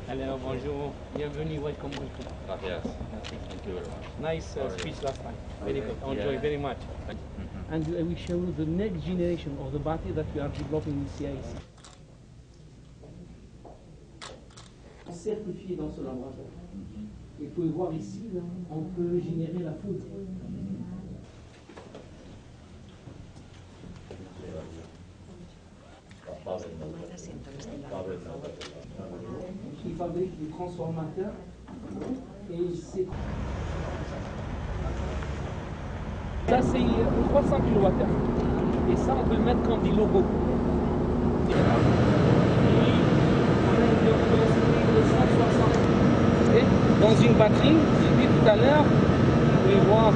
Hello, bonjour, bienvenue, welcome. Gracias. Merci. Thank you very much. Nice speech last time. Very good. Enjoy Yeah. very much. And we show you the next generation of the battery that we are developing in CIC. Certifié dans ce laboratoire. Et vous pouvez voir ici, on peut générer la foudre. Qui fabrique des transformateurs et c'est... Ça c'est 300 kWh et ça on peut le mettre comme des logos. Dans une batterie, j'ai dit tout à l'heure, vous pouvez voir, on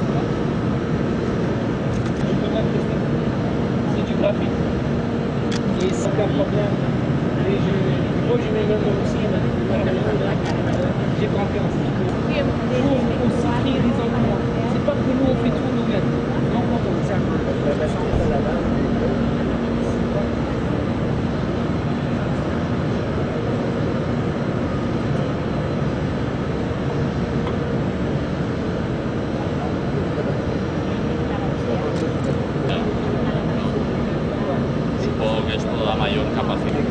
peut mettre c'est du graphite. Et sans aucun problème. Et moi je mets même aussi, j'ai confiance. Il faut aussi créer des emplois. C'est pas que nous on fait tout nous-mêmes. Non, Supongo que esto da mayor capacidad.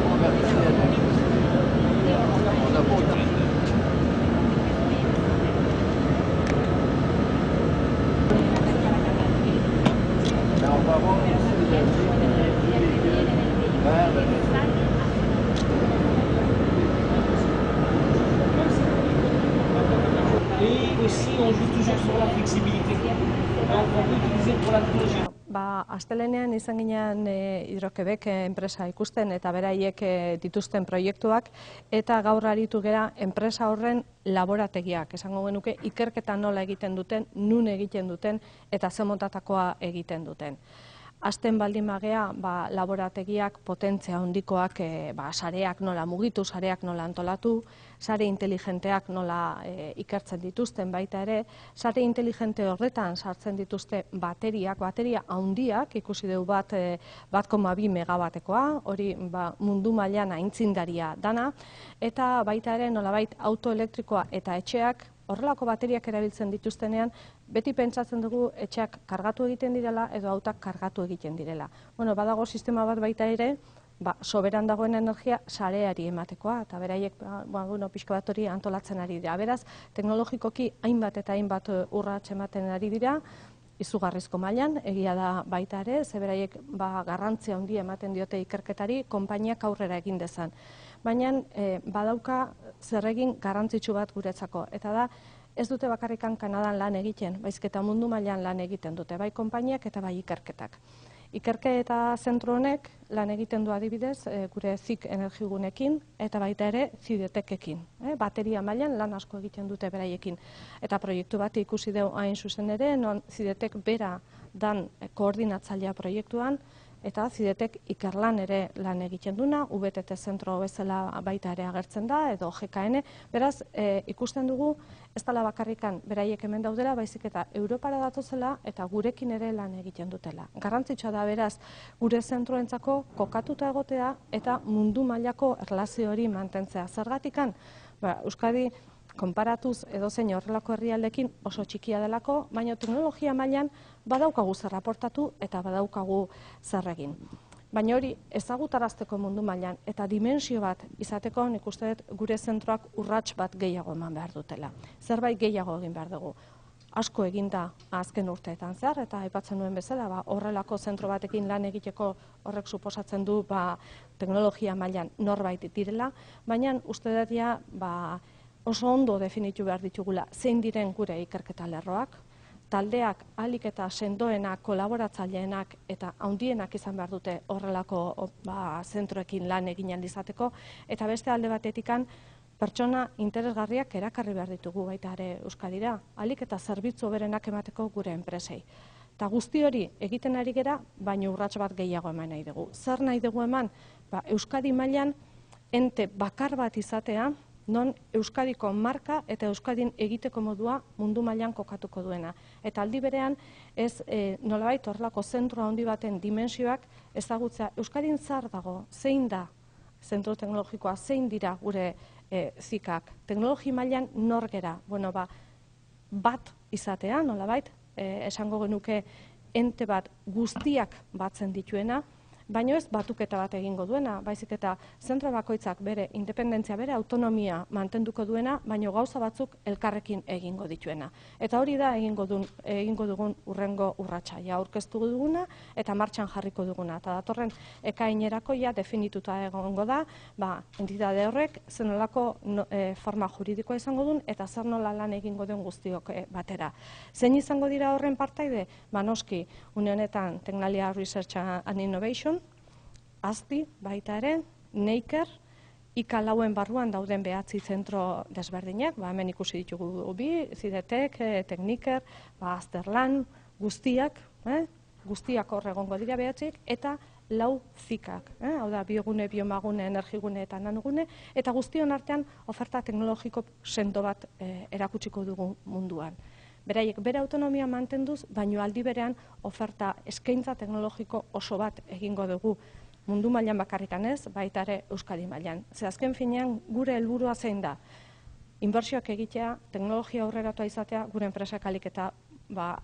Et aussi on joue toujours sur la flexibilité. Donc on peut utiliser pour la technologie. Astelehenean izan ginen Hidrokebek enpresa ikusten eta beraiek dituzten proiektuak eta gaur aritu gera enpresa horren laborategiak, esango genuke ikerketa nola egiten duten, nun egiten duten eta ze montatakoa egiten duten. Hasten baldin bagea, laborategiak potentzia handikoak, sareak nola mugitu, sareak nola antolatu, sare inteligenteak nola ikertzen dituzten baita ere, sare inteligente horretan sartzen dituzte bateria handiak, ikusi dugu 1,2 megabatekoa, hori mundu mailan aitzindaria dana, eta baita ere nolabait autoelektrikoa eta etxeak, horrelako bateriak erabiltzen dituztenean, beti pentsatzen dugu etxeak kargatu egiten direla edo autak kargatu egiten direla. Badago sistema bat baita ere, soberan dagoen energia sareari ematekoa, eta beraiek pixka bat hori antolatzen ari dira. Beraz, teknologikoki hainbat eta hainbat urrats ematen ari dira, izugarrizko mailan, egia da baita ere, ze beraiek garrantzia handia ematen diote ikerketari, konpainiak aurrera egin dezan. Baina badauka zer egin garrantzitsu bat guretzako, eta da ez dute bakarrikan Kanadan lan egiten, baizik eta mundu mailan lan egiten dute, bai konpainiak eta bai ikerketak. Ikerketa zentro honek lan egiten du adibidez gure ZIC energigunekin eta baita ere Zidetekekin. Bateria mailan lan asko egiten dute beraiekin. Eta proiektu bat ikusi dugu hain zuzen ere, non Zidetek bera dan koordinatzailea proiektuan, eta Zidetek ikerlan ere lan egiten duna, UBTT zentro bezala baita ere agertzen da, edo GKN, beraz ikusten dugu ez dela bakarrikan beraiek hemen daudela, baizik eta Europara datozela eta gurekin ere lan egiten dutela. Garrantzitsua da beraz gure zentroentzako kokatuta egotea eta mundu mailako erlazio hori mantentzea. Zergatikan, Euskadi konparatuz edozein horrelako herrialdekin oso txikia delako, baina teknologia mailan badaukagu zer aportatu eta badaukagu zer egin. Baina hori ezagutarazteko mundu mailan eta dimensio bat izateko nik uste dut gure zentroak urrats bat gehiago eman behar dutela. Zerbait gehiago egin behar dugu. Asko eginda azken urteetan zehar eta aipatzen nuen bezala horrelako zentro batekin lan egiteko horrek suposatzen du teknologia mailan norbait direla, baina uste dut oso ondo definitu behar ditugula zein diren gure ikerketa lerroak, taldeak ahalik eta sendoenak, kolaboratzaileenak eta handienak izan behar dute horrelako zentroekin lan egin ahal izateko, eta beste alde batetikan pertsona interesgarriak erakarri behar ditugu baita ere Euskadira, ahalik eta zerbitzu hoberenak emateko gure enpresei. Eta guzti hori egiten ari gera, baina urrats bat gehiago eman nahi dugu. Zer nahi dugu eman? Euskadi mailan ente bakar bat izatea, non Euskadiko marka eta Euskadin egiteko modua mundu mailan kokatuko duena. Eta aldi berean, ez nolabait horrelako zentro handi baten dimensioak ezagutzea Euskadin zer dago, zein da zentro teknologikoa, zein dira gure zikak. Teknologi mailan nor gera, bueno, bat izatea, nolabait, esango genuke ente bat guztiak batzen dituena, baino ez batuketa bat egingo duena, baizik eta zentro bakoitzak bere independentzia, bere autonomia mantenduko duena, baino gauza batzuk elkarrekin egingo dituena. Eta hori da egingo dugun urrengo urratsa, ja aurkeztu duguna eta martxan jarriko duguna. Eta datorren ekainerako ja definituta egongo da, entitate horrek zer nolako forma juridikoa izango duen eta zer nola lan egingo den guztiok batera. Zein izango dira horren partaide? Noski, une honetan Tecnalia Research and Innovation, ASTI baita ere, Neiker, IK4 barruan dauden 9 zentro desberdinak, hemen ikusi ditugu bi, Zidetek, Tekniker, Azterlan, guztiak hor egongo dira 9, eta 4 zikak, hau da, biogune, biomagune, energigune eta nanogune, eta guztion artean oferta teknologiko sendo bat erakutsiko dugu munduan. Beraiek bere autonomia mantenduz, baino aldi berean oferta eskaintza teknologiko oso bat egingo dugu mundu mailan bakarrikan ez, baita ere Euskadi mailan. Ze azken finean gure helburua zein da? Inbertsioak egitea, teknologia aurreratua izatea, gure enpresak ahalik eta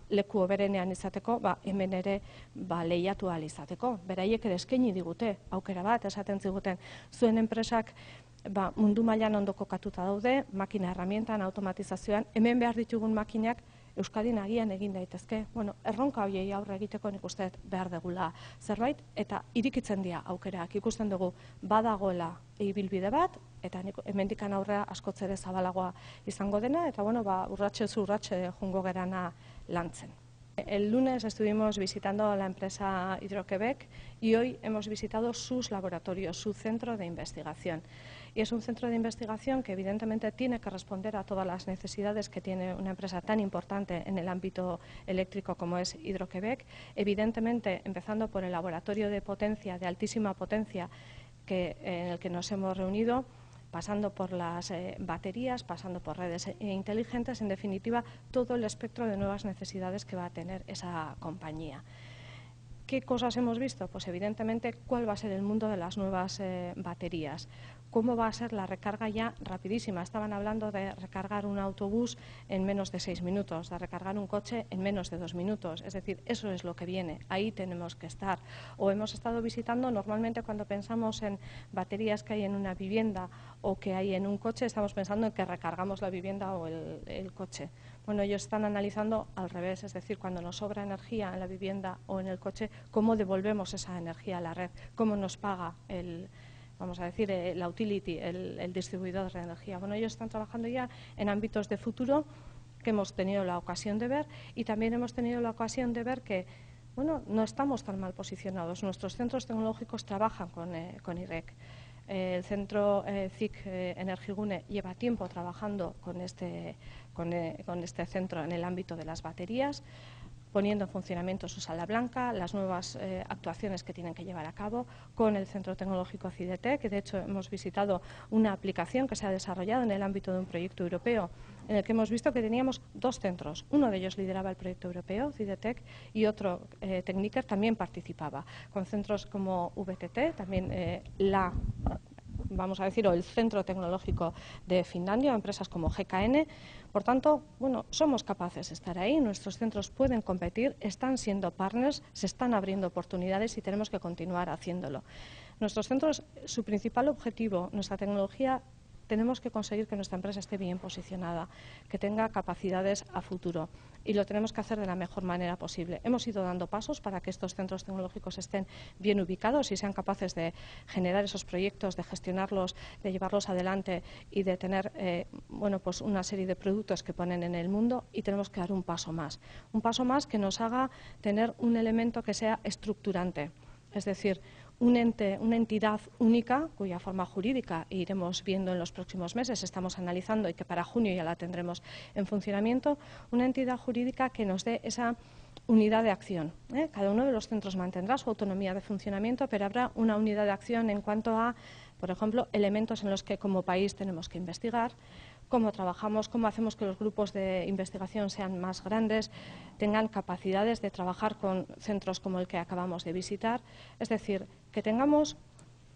leku hoberenean izateko, hemen ere lehiatu ahal izateko. Beraiek ere eskaini digute, aukera bat, esaten ziguten zuen enpresak mundu mailan ondo kokatuta daude, makina herramientan, automatizazioan, hemen behar ditugun makinak Euskadin agian egin daitezke. Erronka horiei aurre egiteko nik uste behar degula zerbait, eta irikitzen dira aukerak. Ikusten dugu badagoela ibilbide bat, eta hemendikan aurrea askotz ere zabalagoa izango dena, eta urratxez urratxe jungo gerana lantzen. El lunes estuvimos visitando la empresa Hydro-Québec y hoy hemos visitado sus laboratorios, su centro de investigación. Y es un centro de investigación que evidentemente tiene que responder a todas las necesidades que tiene una empresa tan importante en el ámbito eléctrico como es Hydro-Québec. Evidentemente, empezando por el laboratorio de potencia, de altísima potencia, en el que nos hemos reunido, pasando por las baterías, pasando por redes inteligentes, en definitiva, todo el espectro de nuevas necesidades que va a tener esa compañía. ¿Qué cosas hemos visto? Pues evidentemente cuál va a ser el mundo de las nuevas baterías, cómo va a ser la recarga ya rapidísima. Estaban hablando de recargar un autobús en menos de 6 minutos, de recargar un coche en menos de 2 minutos. Es decir, eso es lo que viene, ahí tenemos que estar. O hemos estado visitando, normalmente cuando pensamos en baterías que hay en una vivienda o que hay en un coche, estamos pensando en que recargamos la vivienda o el coche. Ellos están analizando al revés, es decir, cuando nos sobra energía en la vivienda o en el coche, cómo devolvemos esa energía a la red, cómo nos paga la utility, el distribuidor de energía. Ellos están trabajando ya en ámbitos de futuro que hemos tenido la ocasión de ver, y también hemos tenido la ocasión de ver que no estamos tan mal posicionados. Nuestros centros tecnológicos trabajan con IREC. El centro CIC Energigune lleva tiempo trabajando con este centro en el ámbito de las baterías, poniendo en funcionamiento su sala blanca, las nuevas actuaciones que tienen que llevar a cabo con el Centro Tecnológico Cidetec, que de hecho hemos visitado una aplicación que se ha desarrollado en el ámbito de un proyecto europeo, en el que hemos visto que teníamos 2 centros. Uno de ellos lideraba el proyecto europeo, Cidetec, y otro, Tekniker, también participaba, con centros como VTT, también o el Centro Tecnológico de Finlandia, empresas como GKN. Por tanto, somos capaces de estar ahí, nuestros centros pueden competir, están siendo partners, se están abriendo oportunidades y tenemos que continuar haciéndolo. Nuestros centros, su principal objetivo, nuestra tecnología, tenemos que conseguir que nuestra empresa esté bien posicionada, que tenga capacidades a futuro, y lo tenemos que hacer de la mejor manera posible. Hemos ido dando pasos para que estos centros tecnológicos estén bien ubicados y sean capaces de generar esos proyectos, de gestionarlos, de llevarlos adelante y de tener una serie de productos que ponen en el mundo, y tenemos que dar un paso más que nos haga tener un elemento que sea estructurante, es decir, una entidad única cuya forma jurídica iremos viendo en los próximos meses, estamos analizando, y que para junio ya la tendremos en funcionamiento, una entidad jurídica que nos dé esa unidad de acción. Cada uno de los centros mantendrá su autonomía de funcionamiento, pero habrá una unidad de acción en cuanto a, por ejemplo, elementos en los que como país tenemos que investigar, cómo trabajamos, cómo hacemos que los grupos de investigación sean más grandes, tengan capacidades de trabajar con centros como el que acabamos de visitar. Es decir, que tengamos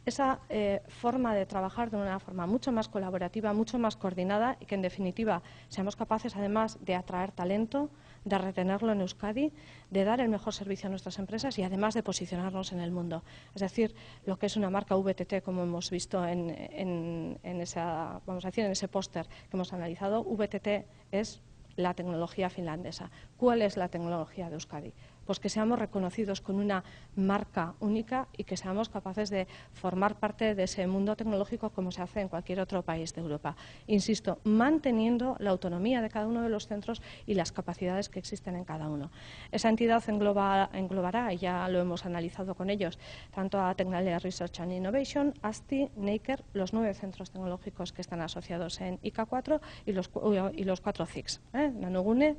esa forma de trabajar de una forma mucho más colaborativa, mucho más coordinada y que, en definitiva, seamos capaces, además, de atraer talento, de retenerlo en Euskadi, de dar el mejor servicio a nuestras empresas y, además, de posicionarnos en el mundo. Es decir, lo que es una marca VTT, como hemos visto en ese póster que hemos analizado, VTT es la tecnología finlandesa. ¿Cuál es la tecnología de Euskadi? Pues que seamos reconocidos con una marca única y que seamos capaces de formar parte de ese mundo tecnológico como se hace en cualquier otro país de Europa. Insisto, manteniendo la autonomía de cada uno de los centros y las capacidades que existen en cada uno. Esa entidad englobará, y ya lo hemos analizado con ellos, tanto a Tecnalia Research and Innovation, ASTI, Neiker, los 9 centros tecnológicos que están asociados en IK4 y los 4 CICs, Nanogune,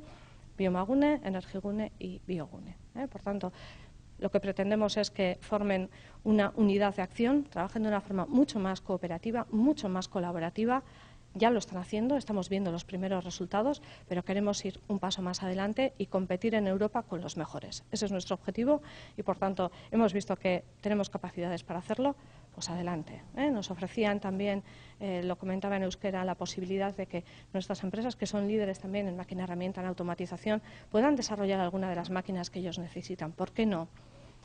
Biomagune, Energigune y Biogune. Por tanto, lo que pretendemos es que formen una unidad de acción, trabajen de una forma mucho más cooperativa, mucho más colaborativa. Ya lo están haciendo, estamos viendo los primeros resultados, pero queremos ir un paso más adelante y competir en Europa con los mejores. Ese es nuestro objetivo y, por tanto, hemos visto que tenemos capacidades para hacerlo. Pues adelante. Nos ofrecían también, lo comentaba en euskera, la posibilidad de que nuestras empresas, que son líderes también en máquina herramienta, en automatización, puedan desarrollar alguna de las máquinas que ellos necesitan. ¿Por qué no?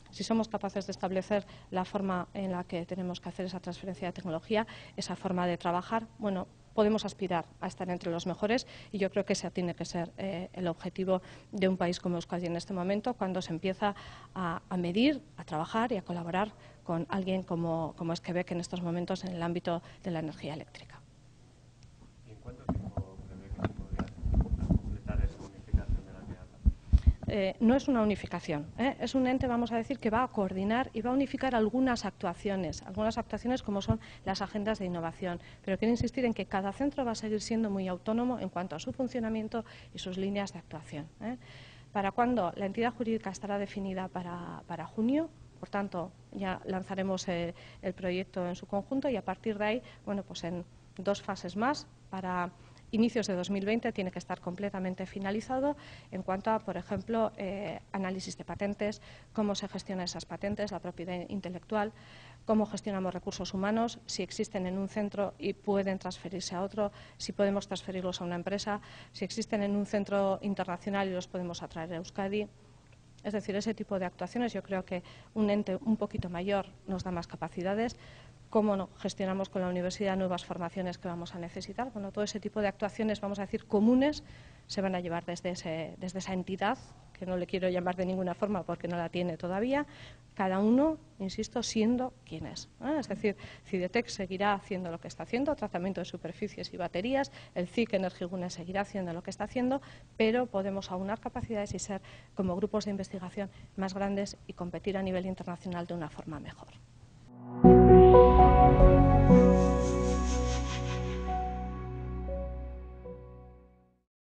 Si somos capaces de establecer la forma en la que tenemos que hacer esa transferencia de tecnología, esa forma de trabajar, bueno, podemos aspirar a estar entre los mejores y yo creo que ese tiene que ser el objetivo de un país como Euskadi en este momento, cuando se empieza a medir, a trabajar y a colaborar con alguien como es Quebec en estos momentos en el ámbito de la energía eléctrica. ¿Y en cuánto tiempo prevé que se podría completar esa unificación de la que habla? No es una unificación, es un ente, vamos a decir, que va a coordinar y va a unificar algunas actuaciones como son las agendas de innovación, pero quiero insistir en que cada centro va a seguir siendo muy autónomo en cuanto a su funcionamiento y sus líneas de actuación. ¿Para cuándo? La entidad jurídica estará definida para junio. Por tanto, ya lanzaremos el proyecto en su conjunto y a partir de ahí, bueno, pues en 2 fases más, para inicios de 2020 tiene que estar completamente finalizado en cuanto a, por ejemplo, análisis de patentes, cómo se gestionan esas patentes, la propiedad intelectual, cómo gestionamos recursos humanos, si existen en un centro y pueden transferirse a otro, si podemos transferirlos a una empresa, si existen en un centro internacional y los podemos atraer a Euskadi. Es decir, ese tipo de actuaciones, yo creo que un ente un poquito mayor nos da más capacidades. ¿Cómo no gestionamos con la universidad nuevas formaciones que vamos a necesitar? Bueno, todo ese tipo de actuaciones, vamos a decir, comunes, se van a llevar desde esa entidad, que no le quiero llamar de ninguna forma porque no la tiene todavía, cada uno, insisto, siendo quien es. Es decir, Cidetec seguirá haciendo lo que está haciendo, tratamiento de superficies y baterías, el CIC Energigune seguirá haciendo lo que está haciendo, pero podemos aunar capacidades y ser, como grupos de investigación, más grandes y competir a nivel internacional de una forma mejor.